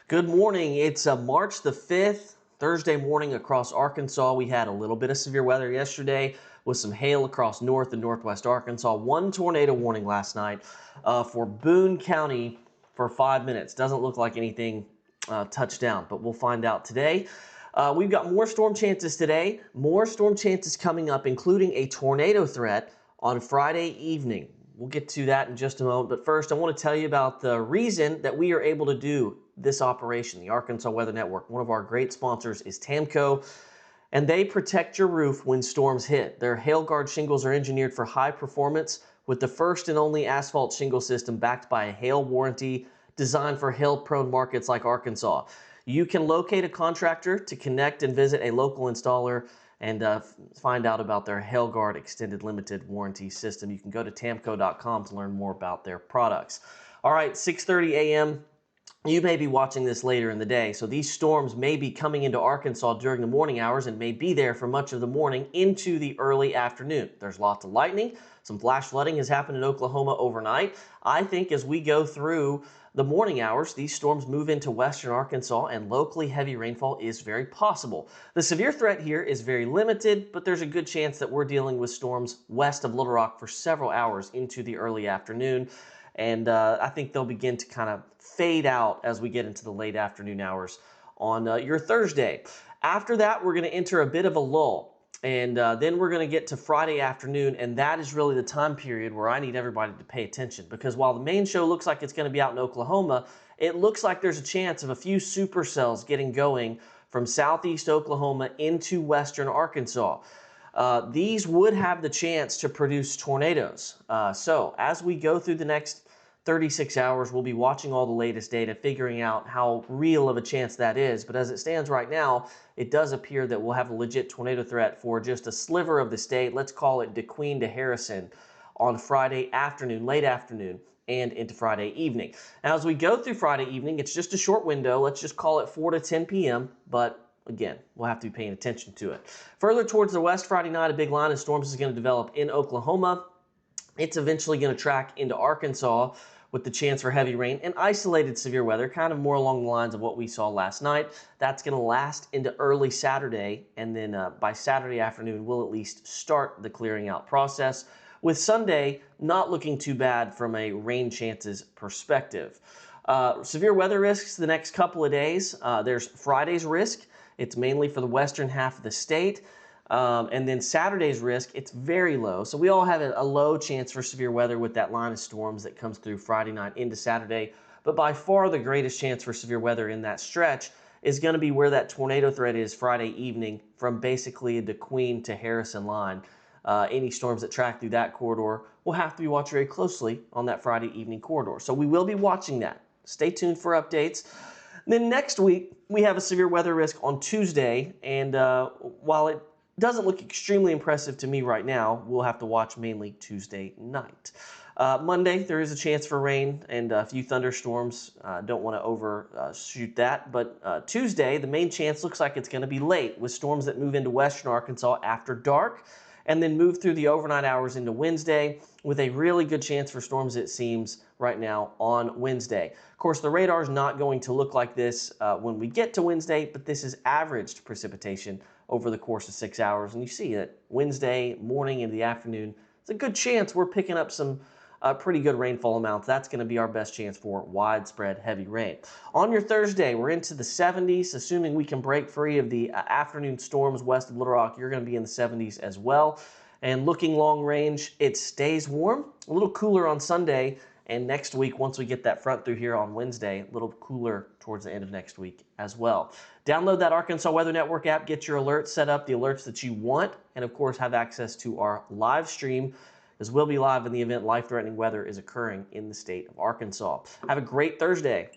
Good morning. It's March the 5th, Thursday morning across Arkansas. We had a little bit of severe weather yesterday with some hail across north and northwest Arkansas. One tornado warning last night for Boone County for 5 minutes. Doesn't look like anything touched down, but we'll find out today. We've got more storm chances today, more storm chances coming up, including a tornado threat on Friday evening. We'll get to that in just a moment, but first I want to tell you about the reason that we are able to do this operation, the Arkansas Weather Network. One of our great sponsors is TAMKO, and they protect your roof when storms hit. Their HailGuard shingles are engineered for high performance with the first and only asphalt shingle system backed by a hail warranty designed for hail-prone markets like Arkansas. You can locate a contractor to connect and visit a local installer and find out about their HailGuard extended limited warranty system. You can go to tamco.com to learn more about their products. All right, 6:30 a.m. You may be watching this later in the day, so these storms may be coming into Arkansas during the morning hours and may be there for much of the morning into the early afternoon. There's lots of lightning. Some flash flooding has happened in Oklahoma overnight. I think as we go through the morning hours, these storms move into western Arkansas and locally heavy rainfall is very possible. The severe threat here is very limited, but there's a good chance that we're dealing with storms west of Little Rock for several hours into the early afternoon. And I think they'll begin to kind of fade out as we get into the late afternoon hours on your Thursday. After that, we're going to enter a bit of a lull. And then we're going to get to Friday afternoon, and that is really the time period where I need everybody to pay attention. Because while the main show looks like it's going to be out in Oklahoma, it looks like there's a chance of a few supercells getting going from southeast Oklahoma into western Arkansas. These would have the chance to produce tornadoes. So as we go through the next 36 hours, we'll be watching all the latest data, figuring out how real of a chance that is. But as it stands right now, it does appear that we'll have a legit tornado threat for just a sliver of the state. Let's call it DeQueen to Harrison on Friday afternoon, late afternoon, and into Friday evening. Now, as we go through Friday evening, it's just a short window. Let's just call it 4 to 10 p.m., but again, we'll have to be paying attention to it. Further towards the west, Friday night, a big line of storms is going to develop in Oklahoma. It's eventually going to track into Arkansas with the chance for heavy rain and isolated severe weather, kind of more along the lines of what we saw last night. That's going to last into early Saturday, and then by Saturday afternoon, we'll at least start the clearing out process, with Sunday not looking too bad from a rain chances perspective. Severe weather risks the next couple of days. There's Friday's risk. It's mainly for the western half of the state. And then Saturday's risk, it's very low. So we all have a low chance for severe weather with that line of storms that comes through Friday night into Saturday. But by far the greatest chance for severe weather in that stretch is going to be where that tornado threat is Friday evening from basically the DeQueen to Harrison line. Any storms that track through that corridor will have to be watched very closely on that Friday evening corridor. So we will be watching that. Stay tuned for updates. Then next week, we have a severe weather risk on Tuesday. And while it doesn't look extremely impressive to me right now, we'll have to watch mainly Tuesday night. Monday, there is a chance for rain and a few thunderstorms. Don't want to overshoot that. But Tuesday, the main chance looks like it's going to be late with storms that move into western Arkansas after dark and then move through the overnight hours into Wednesday with a really good chance for storms, it seems, right now on Wednesday. Of course, the radar is not going to look like this when we get to Wednesday, but this is averaged precipitation over the course of 6 hours. And you see that Wednesday morning into the afternoon, it's a good chance we're picking up some pretty good rainfall amounts. That's going to be our best chance for widespread heavy rain. On your Thursday, we're into the 70s, assuming we can break free of the afternoon storms west of Little Rock. You're going to be in the 70s as well. And looking long range, it stays warm, a little cooler on Sunday. And next week, once we get that front through here on Wednesday, a little cooler towards the end of next week as well. Download that Arkansas Weather Network app, get your alerts set up, the alerts that you want, and of course have access to our live stream, as we'll be live in the event life-threatening weather is occurring in the state of Arkansas. Have a great Thursday.